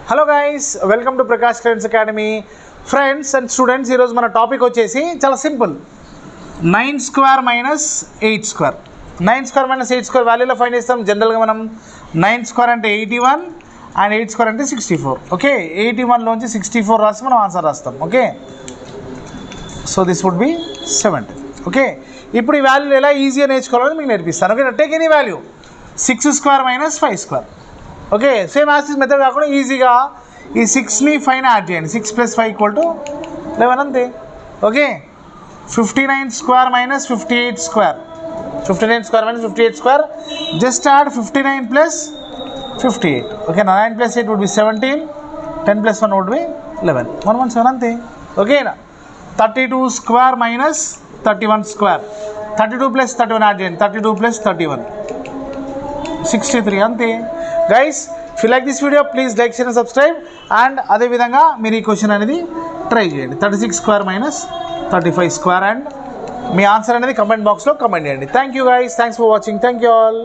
Hello guys, welcome to Prakash friends academy. Friends and students, ఈరోజు మన topic వచ్చేసి చాలా simple. 9 square minus 8 square. 9 square minus 8 square వాల్యూలో find చేస్తాం. జనరల్గా మనం 9 స్క్వేర్ అంటే 81 అండ్ 8 స్క్వేర్ అంటే 64. ఓకే, 81లోంచి 64 రాసి మనం ఆన్సర్ రాస్తాం. Okay, so this would be 70. Okay, ఇప్పుడు ఈ వాల్యూలు ఎలా ఈజీగా నేర్చుకోవాలని మీకు నేర్పిస్తాను. Okay, take any value. 6 square minus 5 square. Okay, same as this method కాకుండా ఈజీగా ఈ 6ని 5ని యాడ్ చేయండి. 6 + 5 = 11 అంతే. Okay, 59 square minus 58 square. 59 square minus 58 square. Just add 59 + 58. Okay, 9 + 8 would be 17. 10 + 1 would be 11. 117 అంతే. ఓకేనా. 32 స్క్వేర్ మైనస్ 31 స్క్వేర్. 32 + 31 యాడ్ చేయండి. 32 + 31 63 అంతే. Guys, if you like this video please like, share and subscribe. And అదేవిధంగా మీరు ఈ question అనేది try చేయండి. 36 square minus 35 square. And me answer అనేది కమెంట్ బాక్స్లో కమెంట్ చేయండి. Thank you guys, thanks for watching. Thank you all.